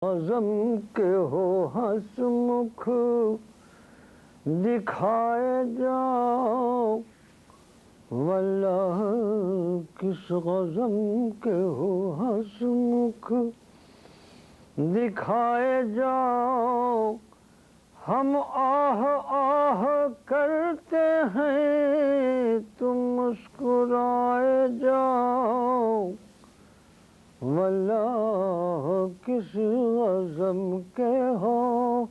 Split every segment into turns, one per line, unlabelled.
عظم کے ہو ہنسمکھ دکھائے جاؤ، واللہ کس غزم کے ہو ہنسمکھ دکھائے جاؤ، ہم آہ آہ کرتے ہیں تم مسکرائے جاؤ، واللہ کس غزم کے ہو،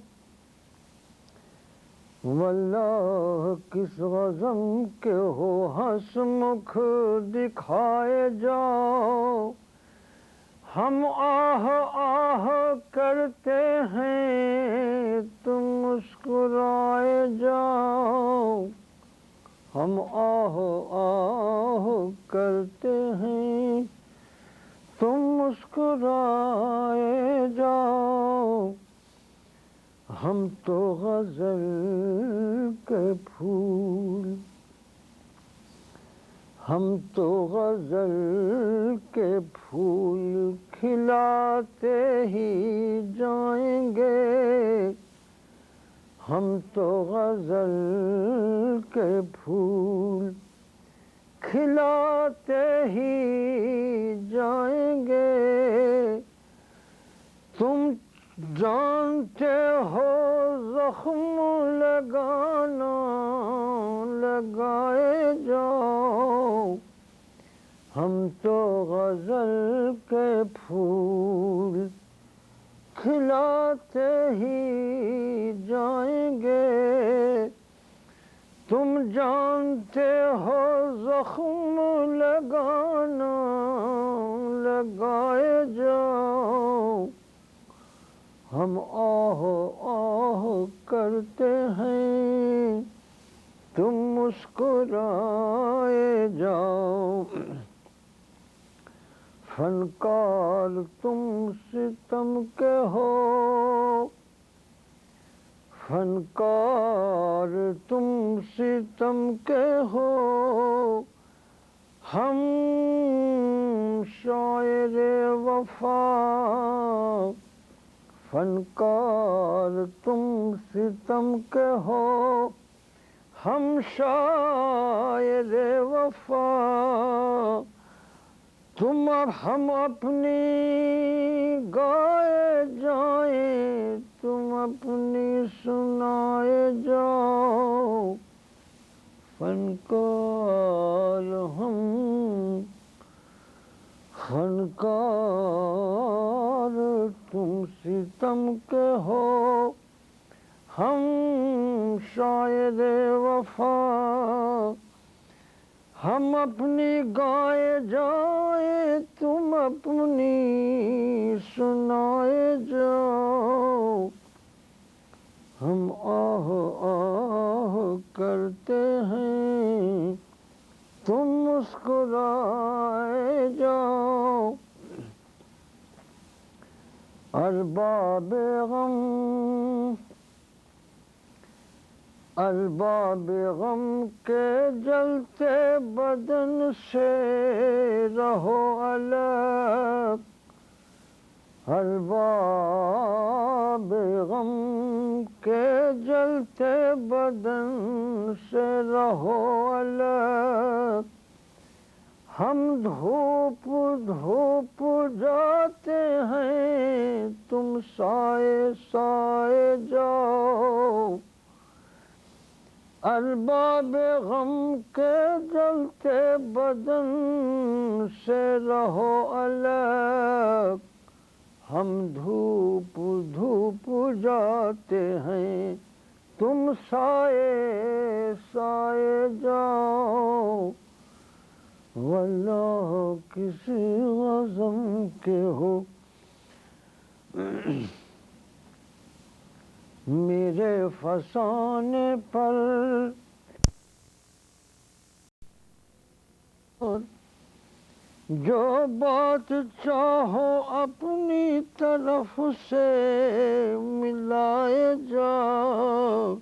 واللہ کس غزم کے ہو ہنسمکھ دکھائے جاؤ، ہم آہ آہ کرتے ہیں تم مسکرائے جاؤ، ہم آہ آہ کرتے ہیں تم مسکرائے جاؤ، ہم تو غزل کے پھول، ہم تو غزل کے پھول کھلاتے ہی جائیں گے، ہم تو غزل کے پھول کھلاتے ہی جائیں گے، تم جانتے ہو زخم لگانا لگائے جاؤ، ہم تو غزل کے پھول کھلاتے ہی جائیں گے، تم جانتے ہو زخم لگانا لگائے جاؤ، ہم آہ آہ کرتے ہیں تم مسکرائے جاؤ، فنکار تم ستم کے ہو، فنکار تم ستم کے ہو، ہم شاعر وفا، فنکار تم ستم کے ہو، ہم شاعر وفا، ہم اپنی گائے جائیں تم اپنی سنائے جاؤ، فنکار ہم، فنکار تم ستم کے ہو، ہم شاعر وفا، ہم اپنی گائے جائیں تم اپنی سنائے جاؤ، ہم آہ آہ کرتے ہیں تم مسکرائے جاؤ، ارباب غم، ارباب غم کے جلتے بدن سے رہو الگ، ارباب غم کے جلتے بدن سے رہو الگ، ہم دھوپ دھوپ جاتے ہیں تم سائے سائے جاؤ، ارباب غم کے جلتے بدن سے رہو الگ، ہم دھوپ دھوپ جاتے ہیں تم سائے سائے جاؤ، واللہ کسی غزم کے ہو، میرے فسانے پر جو بات چاہو اپنی طرف سے ملائے جاؤ،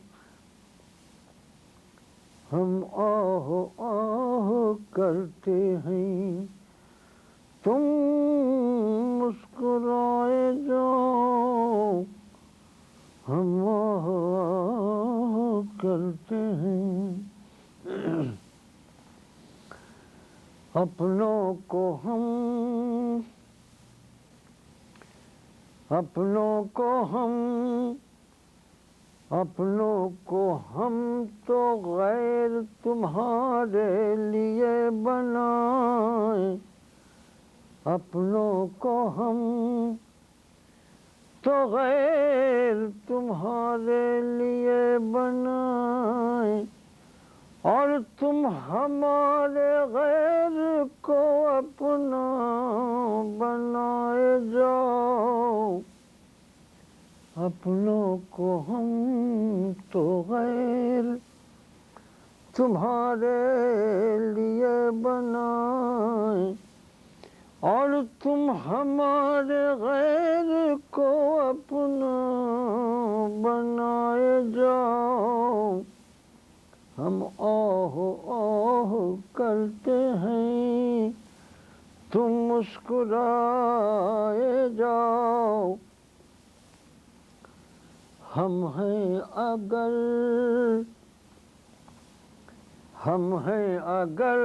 ہم آہ آہ کرتے ہیں تم مسکرائے مسکرائے جاؤ ہم کرتے ہیں اپنوں کو ہم تو غیر تمہارے لیے بنائیں اپنوں کو ہم تو غیر تمہارے لیے بنائیں اور تم ہمارے غیر کو اپنا بنائے جاؤ اپنوں کو ہم تو غیر تمہارے لیے بنائیں اور تم ہمارے غیر کو اپنا بنائے جاؤ ہم آہ آہ کرتے ہیں تم مسکرائے جاؤ ہم ہیں اگر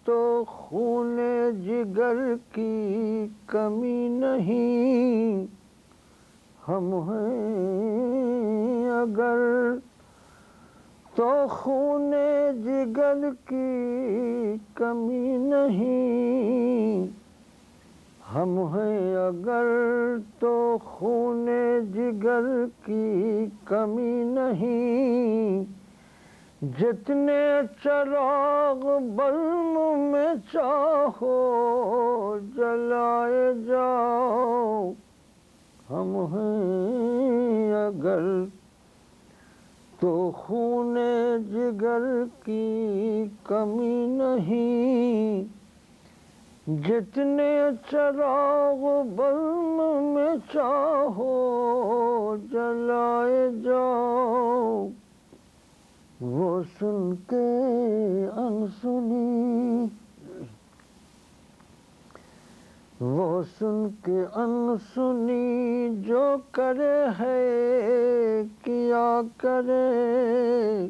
تو خون جگر کی کمی نہیں ہم ہیں اگر تو خون جگر کی کمی نہیں ہم ہیں اگر تو خون جگر کی کمی نہیں جتنے چراغ بزم میں چاہو جلائے جاؤ ہم ہیں اگر تو خون جگر کی کمی نہیں جتنے چراغ بزم میں چاہو جلائے جاؤ وہ سن کے انسنی جو کرے ہے کیا کرے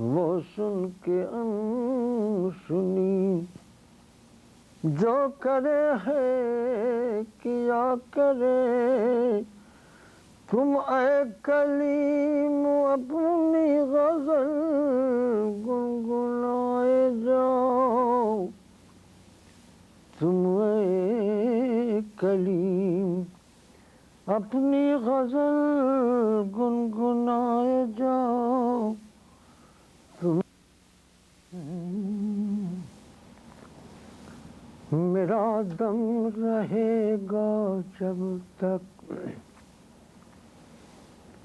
وہ سن کے انسنی جو کرے ہے کیا کرے تم اے کلیم اپنی غزل گنگنائے جاؤ تم اے کلیم اپنی غزل گنگنائے جاؤ میرا دم رہے گا جب تک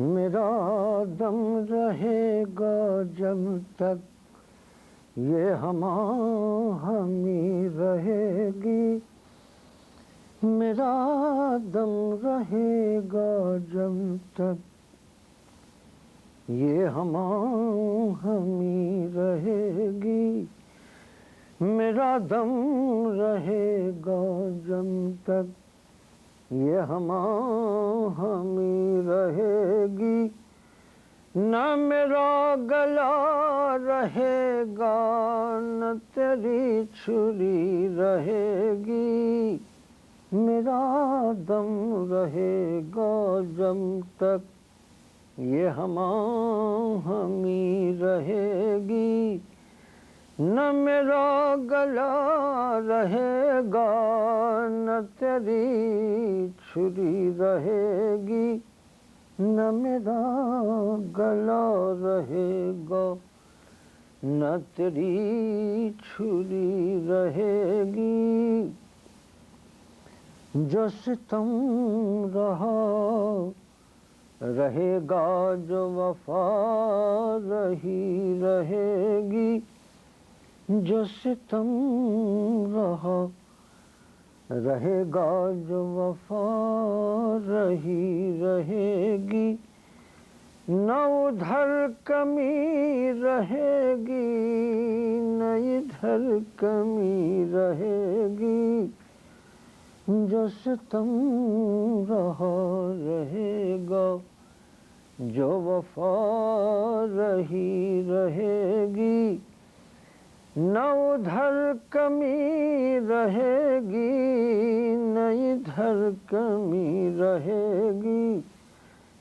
میرا دم رہے گا جب تک یہ ہماہنگی رہے گی میرا دم رہے گا جب تک یہ ہماہنگی رہے گی میرا دم رہے گا جب تک یہ ہماہنگی رہے گی نہ میرا گلا رہے گا نہ تیری چھری رہے گی میرا دم رہے گا جب تک یہ ہماہنگی رہے گی نہ میرا گلا رہے گا نہ تیری چھری رہے گی نہ میرا گلا رہے گا نہ تیری چھری رہے گی جو ستم رہا رہے گا جو وفا رہی رہے گی جو ستم رہا رہے گا جو وفا رہی رہے گی نہ ادھر کمی رہے گی نہ ادھر کمی رہے گی جو ستم رہا رہے گا، جو وفا رہی رہے گی، نہ ادھر کمی رہے گی نہ ادھر کمی رہے گی،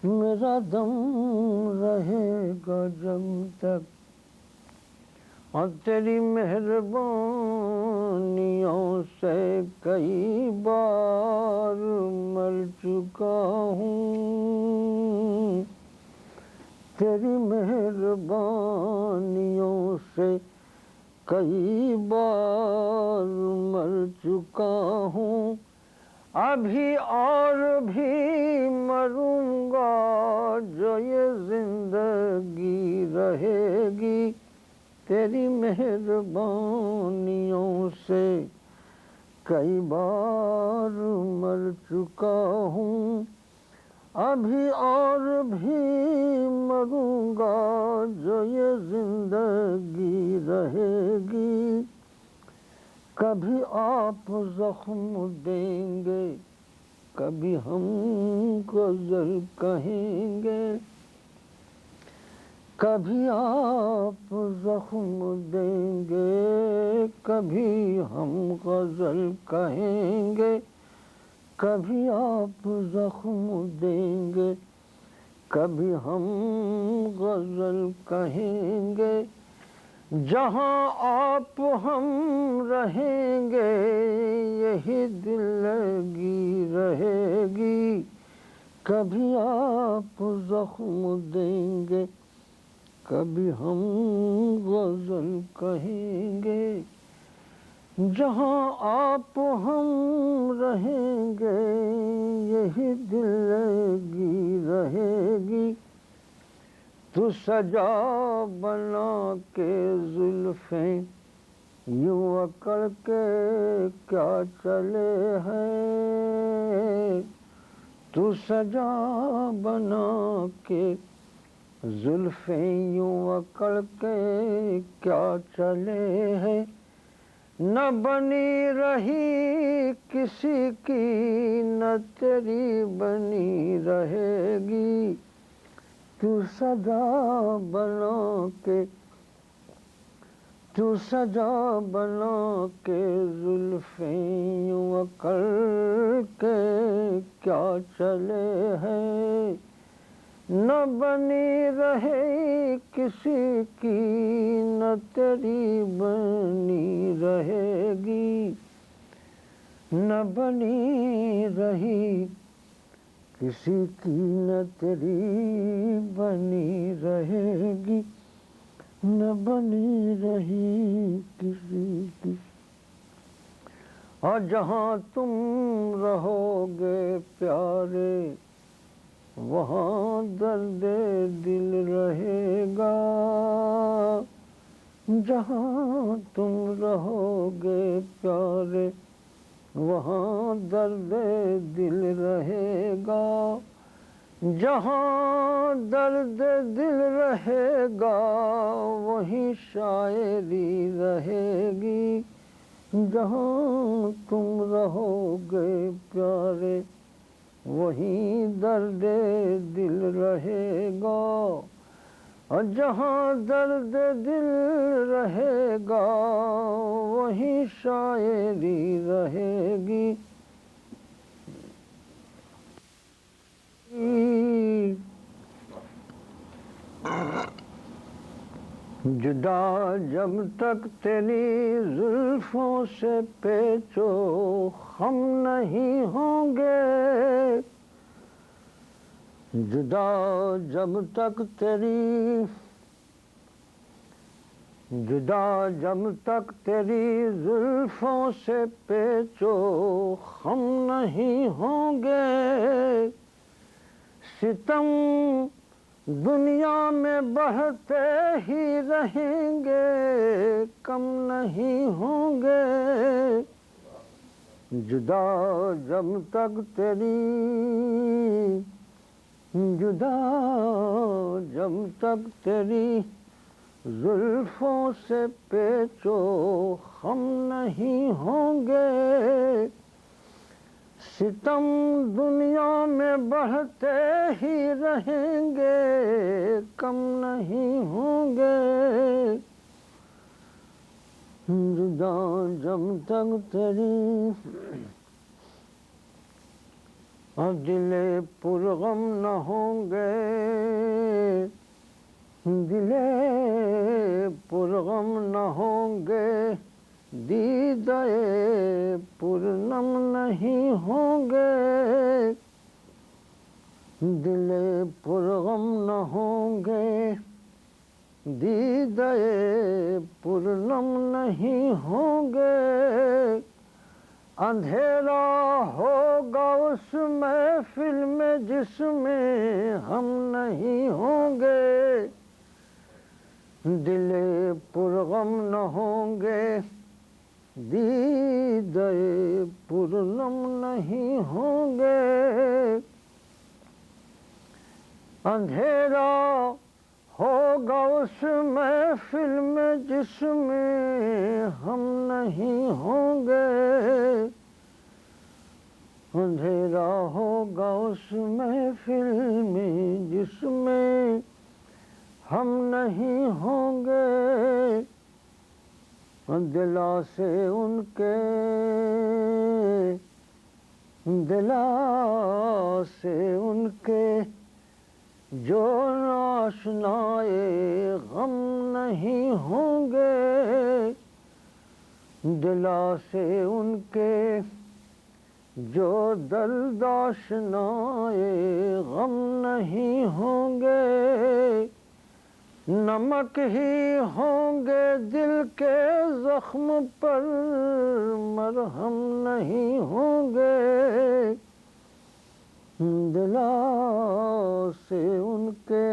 میرا دم رہے گا جب تک، اور تیری مہربانیوں سے کئی بار مر چکا ہوں، تیری مہربانیوں سے کئی بار مر چکا ہوں، ابھی اور بھی مروں گا جو یہ زندگی رہے گی، تیری مہربانیوں سے کئی بار مر چکا ہوں، ابھی اور بھی مروں گا جو یہ زندگی رہے گی، کبھی آپ زخم دیں گے، کبھی ہم غزل کہیں گے، کبھی آپ زخم دیں گے، کبھی ہم غزل کہیں گے، کبھی آپ زخم دیں گے، کبھی ہم غزل کہیں گے، جہاں آپ ہم رہیں گے یہی دل لگی رہے گی، کبھی آپ زخم دیں گے، کبھی ہم غزل کہیں گے، جہاں آپ ہم رہیں گے یہی دل لگی رہے گی، تو سجا بنا کے زلفیں یوں اکڑ کے کیا چلے ہیں، تو سجا بنا کے زلفیں یوں اکڑ کے کیا چلے ہیں، نہ بنی رہی کسی کی نہ تیری بنی رہے گی، تو سجا بنا کے زلفیں یوں اکڑ کے کیا چلے ہیں، نہ بنی رہے کسی کی نہ تیری بنی رہے گی، نہ بنی رہی کسی کی نہ تیری بنی رہے گی، نہ بنی رہی کسی کی، اور جہاں تم رہو گے پیارے وہاں درد دل رہے گا، جہاں تم رہو گے پیارے وہاں درد دل رہے گا، جہاں درد دل رہے گا وہیں شاعری رہے گی، جہاں تم رہو گے پیارے وہیں درد دل رہے گا، اور جہاں درد دل رہے گا وہیں شاعری رہے گی، جدا جب تک تیری زلفوں سے پیچو خم نہیں ہوں گے، جدا جب تک تیری زلفوں سے پیچو خم نہیں ہوں گے، ستم دنیا میں بڑھتے ہی رہیں گے کم نہیں ہوں گے، جدا جب تک تیری زلفوں سے پیچو خم نہیں ہوں گے، ستم دنیا میں بڑھتے ہی رہیں گے، کم نہیں ہوں گے، جدا جب تک تیری اور دل پرغم نہ ہوں گے، دل پرغم نہ ہوں گے، دیدہ پرنم نہیں ہوں گے، دل پرغم نہ ہوں گے، دیدہ پرنم نہیں ہوں گے، اندھیرا ہوگا اس محفل میں جس میں ہم نہیں ہوں گے، دل پرغم نہ ہوں گے، دیدہ پرنم نہیں ہوں گے، اندھیرا ہوگا اس محفل میں جس میں ہم نہیں ہوں گے، اندھیرا ہوگا اس محفل میں جس میں ہم نہیں ہوں گے، دلا سے ان کے جو آشنائے غم نہیں ہوں گے، دلا سے ان کے جو درد آشنائے غم نہیں ہوں گے، نمک ہی ہوں گے دل کے زخم پر، مرہم نہیں ہوں گے، دلا سے ان کے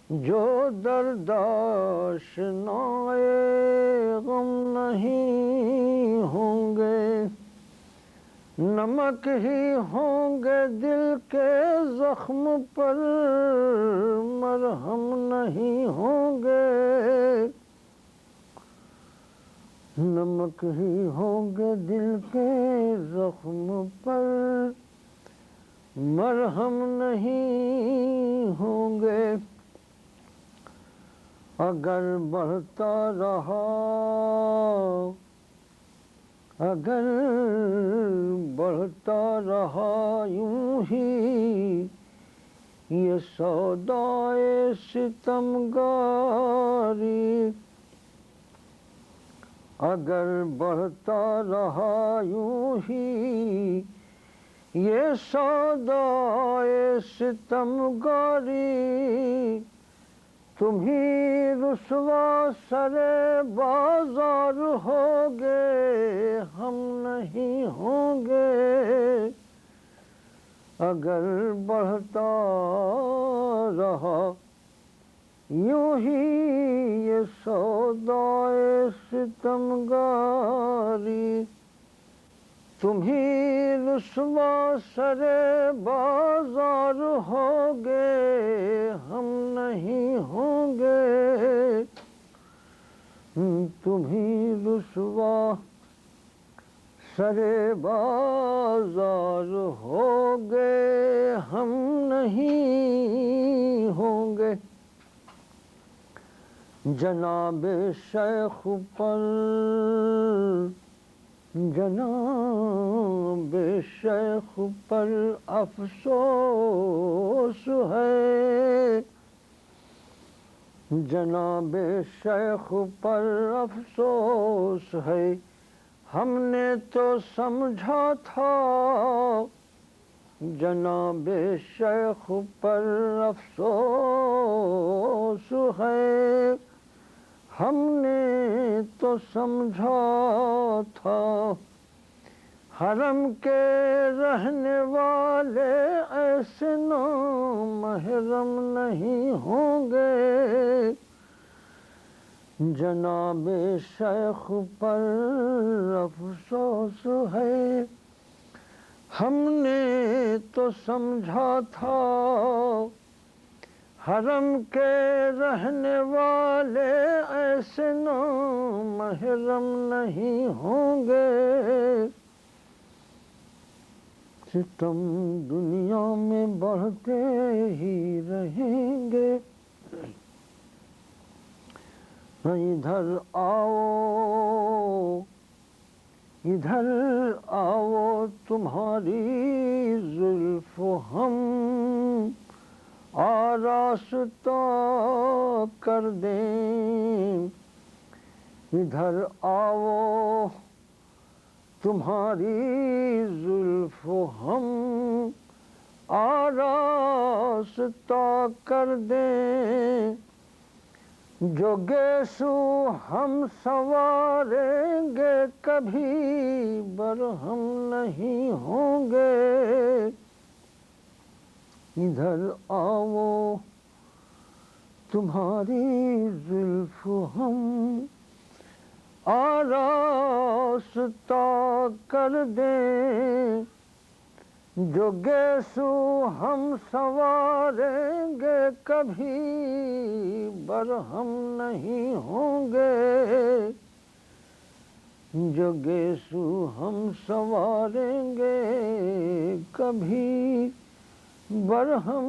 جو درد آشنائے غم نہیں ہوں گے، نمک ہی ہوں گے دل کے زخم پر، مرہم نہیں ہوں گے، نمک ہی ہوں گے دل کے زخم پر، مرہم نہیں ہوں گے، اگر بڑھتا رہا یوں ہی یہ سودائے ستمگاری، اگر بڑھتا رہا یوں ہی یہ سودائے ستمگاری، تم ہی رسوا سر بازار ہوگے، ہم نہیں ہوں گے، اگر بڑھتا رہا یوں ہی یہ سودائے ستمگاری، تم ہی رسوا سر بازار ہوگے، ہم نہیں ہوں گے، تم ہی رسوا سر بازار ہوگے، ہم نہیں ہوں گے، جناب شیخ پر افسوس ہے، جناب شیخ پر افسوس ہے، ہم نے تو سمجھا تھا، جناب شیخ پر افسوس ہے، ہم نے تو سمجھا تھا، حرم کے رہنے والے ایسے نامحرم نہیں ہوں گے، جناب شیخ پر افسوس ہے، ہم نے تو سمجھا تھا، حرم کے رہنے والے ایسے نامحرم نہیں ہوں گے، ستم دنیا میں بڑھتے ہی رہیں گے. ادھر آؤ ادھر آؤ تمہاری زلف و ہم آراستہ کر دیں. ادھر آؤ تمہاری زلف و ہم آراستہ کر دیں. جو گیسو ہم سنواریں گے کبھی برہم نہیں ہوں گے. ادھر آؤ تمہاری زلف و ہم آراستہ کر دیں. جو گیسو ہم سنواریں گے کبھی برہم نہیں ہوں گے. جو گیسو ہم سنواریں گے کبھی برہم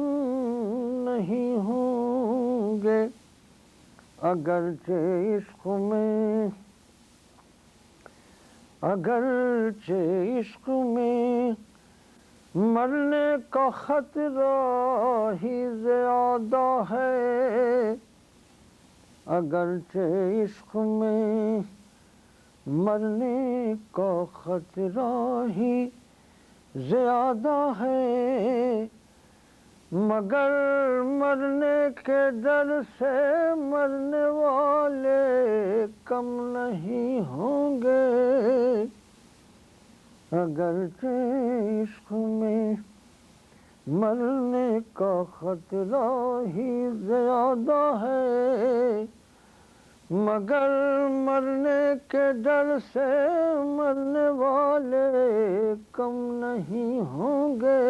نہیں ہوں گے. اگرچہ عشق میں مرنے کا خطرہ ہی زیادہ ہے. اگرچہ عشق میں مرنے کا خطرہ ہی زیادہ ہے. مگر مرنے کے ڈر سے مرنے والے کم نہیں ہوں گے. اگرچہ عشق میں مرنے کا خطرہ ہی زیادہ ہے. مگر مرنے کے ڈر سے مرنے والے کم نہیں ہوں گے.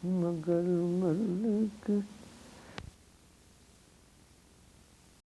مگر مرنے کے